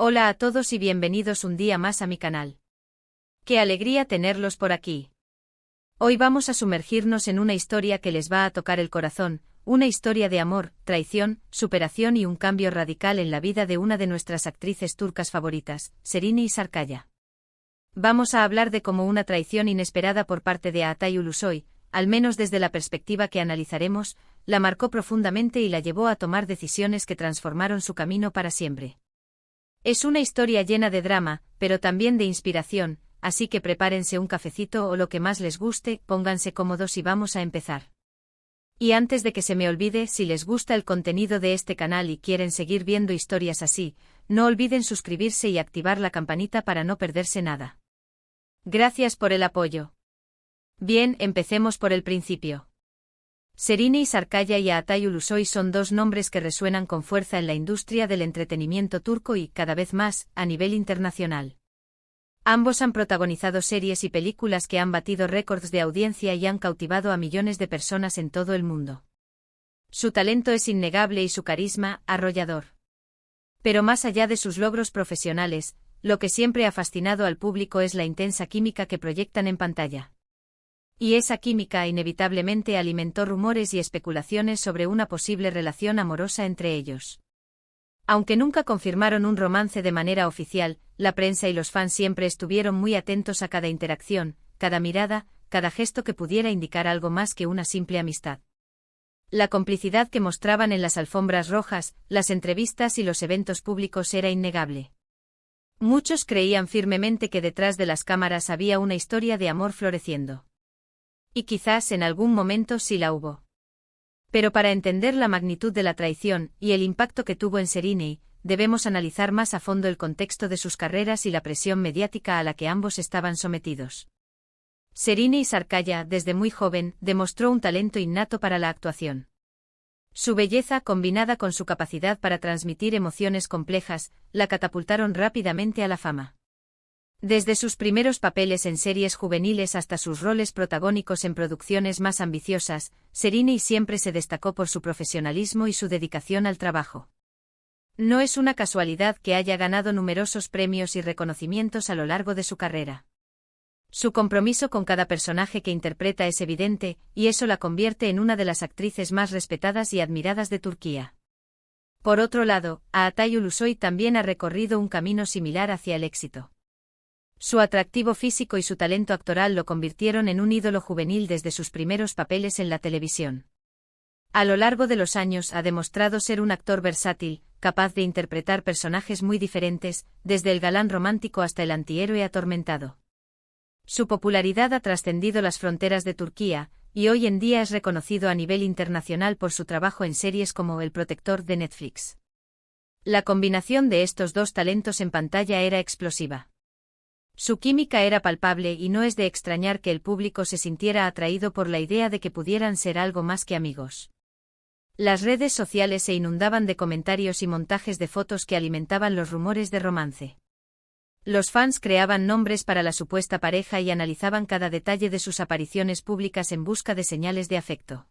Hola a todos y bienvenidos un día más a mi canal. ¡Qué alegría tenerlos por aquí! Hoy vamos a sumergirnos en una historia que les va a tocar el corazón, una historia de amor, traición, superación y un cambio radical en la vida de una de nuestras actrices turcas favoritas, Serenay Sarıkaya. Vamos a hablar de cómo una traición inesperada por parte de Altay Ulusoy, al menos desde la perspectiva que analizaremos, la marcó profundamente y la llevó a tomar decisiones que transformaron su camino para siempre. Es una historia llena de drama, pero también de inspiración, así que prepárense un cafecito o lo que más les guste, pónganse cómodos y vamos a empezar. Y antes de que se me olvide, si les gusta el contenido de este canal y quieren seguir viendo historias así, no olviden suscribirse y activar la campanita para no perderse nada. Gracias por el apoyo. Bien, empecemos por el principio. Serenay Sarıkaya y Altay Ulusoy son dos nombres que resuenan con fuerza en la industria del entretenimiento turco y, cada vez más, a nivel internacional. Ambos han protagonizado series y películas que han batido récords de audiencia y han cautivado a millones de personas en todo el mundo. Su talento es innegable y su carisma, arrollador. Pero más allá de sus logros profesionales, lo que siempre ha fascinado al público es la intensa química que proyectan en pantalla. Y esa química inevitablemente alimentó rumores y especulaciones sobre una posible relación amorosa entre ellos. Aunque nunca confirmaron un romance de manera oficial, la prensa y los fans siempre estuvieron muy atentos a cada interacción, cada mirada, cada gesto que pudiera indicar algo más que una simple amistad. La complicidad que mostraban en las alfombras rojas, las entrevistas y los eventos públicos era innegable. Muchos creían firmemente que detrás de las cámaras había una historia de amor floreciendo. Y quizás en algún momento sí la hubo. Pero para entender la magnitud de la traición y el impacto que tuvo en Serenay, debemos analizar más a fondo el contexto de sus carreras y la presión mediática a la que ambos estaban sometidos. Serenay Sarıkaya, desde muy joven, demostró un talento innato para la actuación. Su belleza, combinada con su capacidad para transmitir emociones complejas, la catapultaron rápidamente a la fama. Desde sus primeros papeles en series juveniles hasta sus roles protagónicos en producciones más ambiciosas, Serenay siempre se destacó por su profesionalismo y su dedicación al trabajo. No es una casualidad que haya ganado numerosos premios y reconocimientos a lo largo de su carrera. Su compromiso con cada personaje que interpreta es evidente, y eso la convierte en una de las actrices más respetadas y admiradas de Turquía. Por otro lado, Altay Ulusoy también ha recorrido un camino similar hacia el éxito. Su atractivo físico y su talento actoral lo convirtieron en un ídolo juvenil desde sus primeros papeles en la televisión. A lo largo de los años ha demostrado ser un actor versátil, capaz de interpretar personajes muy diferentes, desde el galán romántico hasta el antihéroe atormentado. Su popularidad ha trascendido las fronteras de Turquía, y hoy en día es reconocido a nivel internacional por su trabajo en series como El Protector de Netflix. La combinación de estos dos talentos en pantalla era explosiva. Su química era palpable y no es de extrañar que el público se sintiera atraído por la idea de que pudieran ser algo más que amigos. Las redes sociales se inundaban de comentarios y montajes de fotos que alimentaban los rumores de romance. Los fans creaban nombres para la supuesta pareja y analizaban cada detalle de sus apariciones públicas en busca de señales de afecto.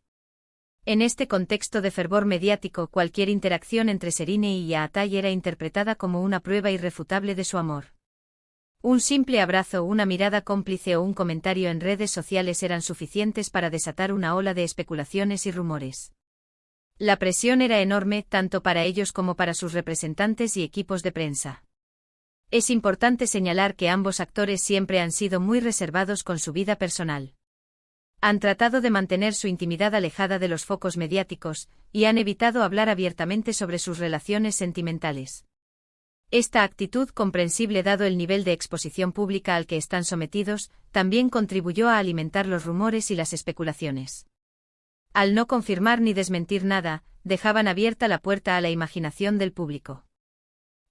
En este contexto de fervor mediático, cualquier interacción entre Serenay y Altay era interpretada como una prueba irrefutable de su amor. Un simple abrazo, una mirada cómplice o un comentario en redes sociales eran suficientes para desatar una ola de especulaciones y rumores. La presión era enorme, tanto para ellos como para sus representantes y equipos de prensa. Es importante señalar que ambos actores siempre han sido muy reservados con su vida personal. Han tratado de mantener su intimidad alejada de los focos mediáticos, y han evitado hablar abiertamente sobre sus relaciones sentimentales. Esta actitud, comprensible dado el nivel de exposición pública al que están sometidos, también contribuyó a alimentar los rumores y las especulaciones. Al no confirmar ni desmentir nada, dejaban abierta la puerta a la imaginación del público.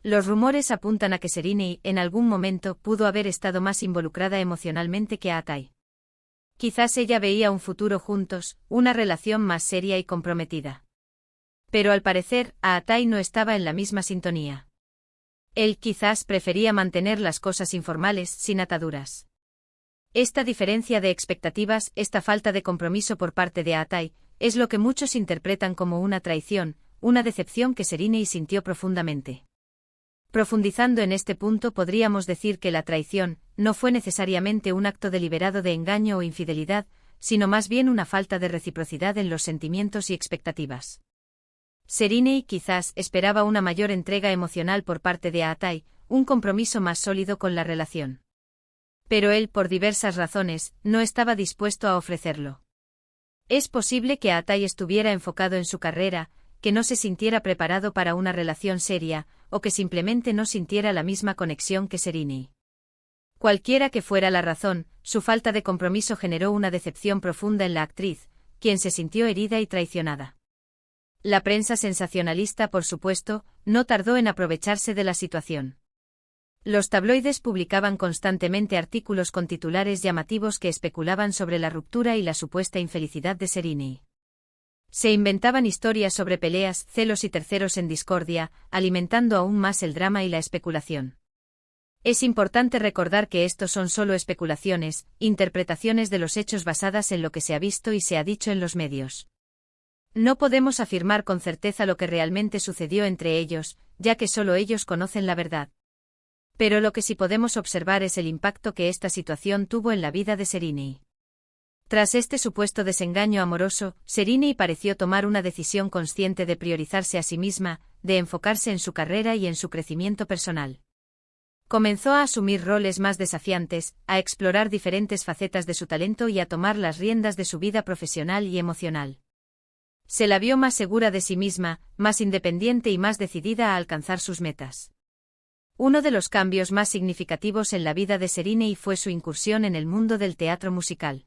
Los rumores apuntan a que Serenay, en algún momento, pudo haber estado más involucrada emocionalmente que Altay. Quizás ella veía un futuro juntos, una relación más seria y comprometida. Pero al parecer, Altay no estaba en la misma sintonía. Él quizás prefería mantener las cosas informales, sin ataduras. Esta diferencia de expectativas, esta falta de compromiso por parte de Altay, es lo que muchos interpretan como una traición, una decepción que Serenay sintió profundamente. Profundizando en este punto podríamos decir que la traición no fue necesariamente un acto deliberado de engaño o infidelidad, sino más bien una falta de reciprocidad en los sentimientos y expectativas. Serínei quizás esperaba una mayor entrega emocional por parte de Aatai, un compromiso más sólido con la relación. Pero él, por diversas razones, no estaba dispuesto a ofrecerlo. Es posible que Aatai estuviera enfocado en su carrera, que no se sintiera preparado para una relación seria, o que simplemente no sintiera la misma conexión que Serínei. Cualquiera que fuera la razón, su falta de compromiso generó una decepción profunda en la actriz, quien se sintió herida y traicionada. La prensa sensacionalista, por supuesto, no tardó en aprovecharse de la situación. Los tabloides publicaban constantemente artículos con titulares llamativos que especulaban sobre la ruptura y la supuesta infelicidad de Serínei. Se inventaban historias sobre peleas, celos y terceros en discordia, alimentando aún más el drama y la especulación. Es importante recordar que estos son solo especulaciones, interpretaciones de los hechos basadas en lo que se ha visto y se ha dicho en los medios. No podemos afirmar con certeza lo que realmente sucedió entre ellos, ya que solo ellos conocen la verdad. Pero lo que sí podemos observar es el impacto que esta situación tuvo en la vida de Serínei. Tras este supuesto desengaño amoroso, Serínei pareció tomar una decisión consciente de priorizarse a sí misma, de enfocarse en su carrera y en su crecimiento personal. Comenzó a asumir roles más desafiantes, a explorar diferentes facetas de su talento y a tomar las riendas de su vida profesional y emocional. Se la vio más segura de sí misma, más independiente y más decidida a alcanzar sus metas. Uno de los cambios más significativos en la vida de Serínei fue su incursión en el mundo del teatro musical.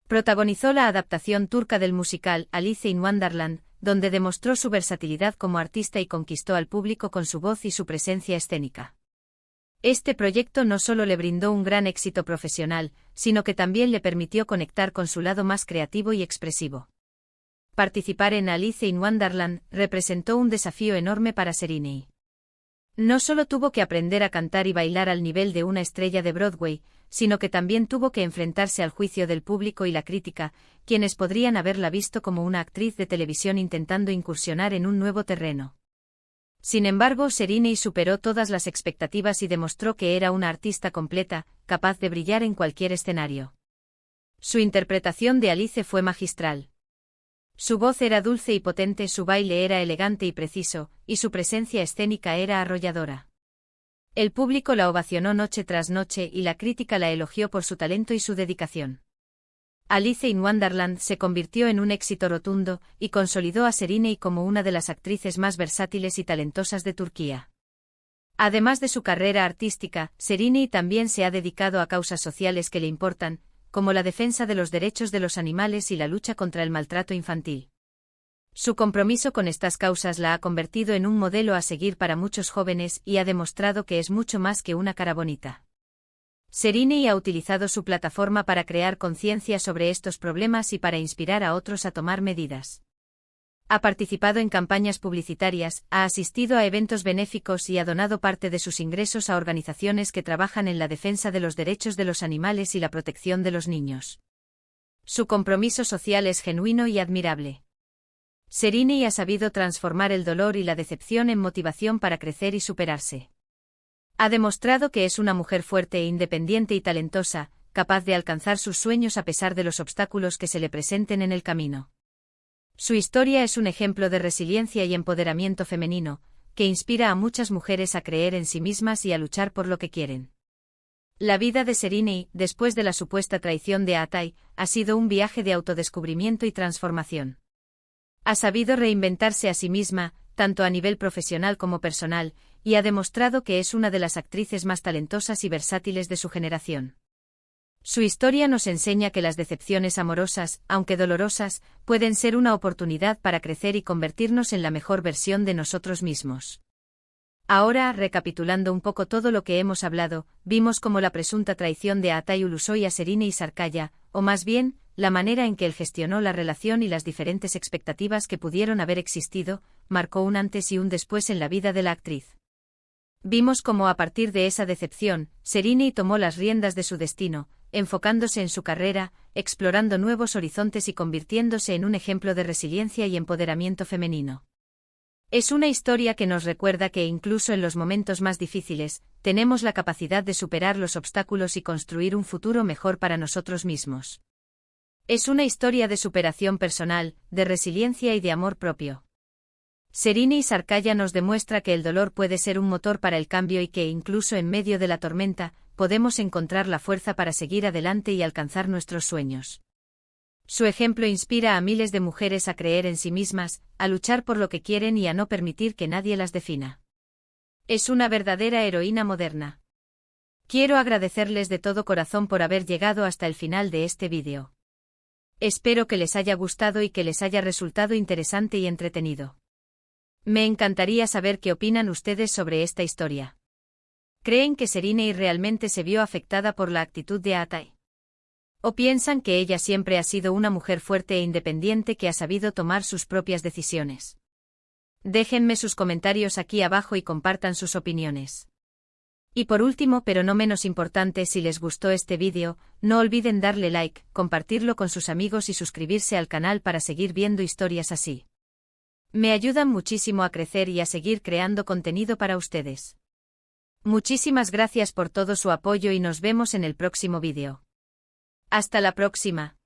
Protagonizó la adaptación turca del musical Alice in Wonderland, donde demostró su versatilidad como artista y conquistó al público con su voz y su presencia escénica. Este proyecto no solo le brindó un gran éxito profesional, sino que también le permitió conectar con su lado más creativo y expresivo. Participar en Alice in Wonderland representó un desafío enorme para Serínei. No solo tuvo que aprender a cantar y bailar al nivel de una estrella de Broadway, sino que también tuvo que enfrentarse al juicio del público y la crítica, quienes podrían haberla visto como una actriz de televisión intentando incursionar en un nuevo terreno. Sin embargo, Serínei superó todas las expectativas y demostró que era una artista completa, capaz de brillar en cualquier escenario. Su interpretación de Alice fue magistral. Su voz era dulce y potente, su baile era elegante y preciso, y su presencia escénica era arrolladora. El público la ovacionó noche tras noche y la crítica la elogió por su talento y su dedicación. Alice in Wonderland se convirtió en un éxito rotundo y consolidó a Serínei como una de las actrices más versátiles y talentosas de Turquía. Además de su carrera artística, Serínei también se ha dedicado a causas sociales que le importan, como la defensa de los derechos de los animales y la lucha contra el maltrato infantil. Su compromiso con estas causas la ha convertido en un modelo a seguir para muchos jóvenes y ha demostrado que es mucho más que una cara bonita. Serínei ha utilizado su plataforma para crear conciencia sobre estos problemas y para inspirar a otros a tomar medidas. Ha participado en campañas publicitarias, ha asistido a eventos benéficos y ha donado parte de sus ingresos a organizaciones que trabajan en la defensa de los derechos de los animales y la protección de los niños. Su compromiso social es genuino y admirable. Serínei ha sabido transformar el dolor y la decepción en motivación para crecer y superarse. Ha demostrado que es una mujer fuerte e independiente y talentosa, capaz de alcanzar sus sueños a pesar de los obstáculos que se le presenten en el camino. Su historia es un ejemplo de resiliencia y empoderamiento femenino, que inspira a muchas mujeres a creer en sí mismas y a luchar por lo que quieren. La vida de Serínei, después de la supuesta traición de Aatai, ha sido un viaje de autodescubrimiento y transformación. Ha sabido reinventarse a sí misma, tanto a nivel profesional como personal, y ha demostrado que es una de las actrices más talentosas y versátiles de su generación. Su historia nos enseña que las decepciones amorosas, aunque dolorosas, pueden ser una oportunidad para crecer y convertirnos en la mejor versión de nosotros mismos. Ahora, recapitulando un poco todo lo que hemos hablado, vimos cómo la presunta traición de Aatai Ulusoy a Serínei Sarkaya, o más bien, la manera en que él gestionó la relación y las diferentes expectativas que pudieron haber existido, marcó un antes y un después en la vida de la actriz. Vimos cómo a partir de esa decepción, Serínei tomó las riendas de su destino, enfocándose en su carrera, explorando nuevos horizontes y convirtiéndose en un ejemplo de resiliencia y empoderamiento femenino. Es una historia que nos recuerda que incluso en los momentos más difíciles, tenemos la capacidad de superar los obstáculos y construir un futuro mejor para nosotros mismos. Es una historia de superación personal, de resiliencia y de amor propio. Serini Sarkaya nos demuestra que el dolor puede ser un motor para el cambio y que incluso en medio de la tormenta, podemos encontrar la fuerza para seguir adelante y alcanzar nuestros sueños. Su ejemplo inspira a miles de mujeres a creer en sí mismas, a luchar por lo que quieren y a no permitir que nadie las defina. Es una verdadera heroína moderna. Quiero agradecerles de todo corazón por haber llegado hasta el final de este vídeo. Espero que les haya gustado y que les haya resultado interesante y entretenido. Me encantaría saber qué opinan ustedes sobre esta historia. ¿Creen que Serini realmente se vio afectada por la actitud de Atai? ¿O piensan que ella siempre ha sido una mujer fuerte e independiente que ha sabido tomar sus propias decisiones? Déjenme sus comentarios aquí abajo y compartan sus opiniones. Y por último, pero no menos importante, si les gustó este vídeo, no olviden darle like, compartirlo con sus amigos y suscribirse al canal para seguir viendo historias así. Me ayudan muchísimo a crecer y a seguir creando contenido para ustedes. Muchísimas gracias por todo su apoyo y nos vemos en el próximo vídeo. Hasta la próxima.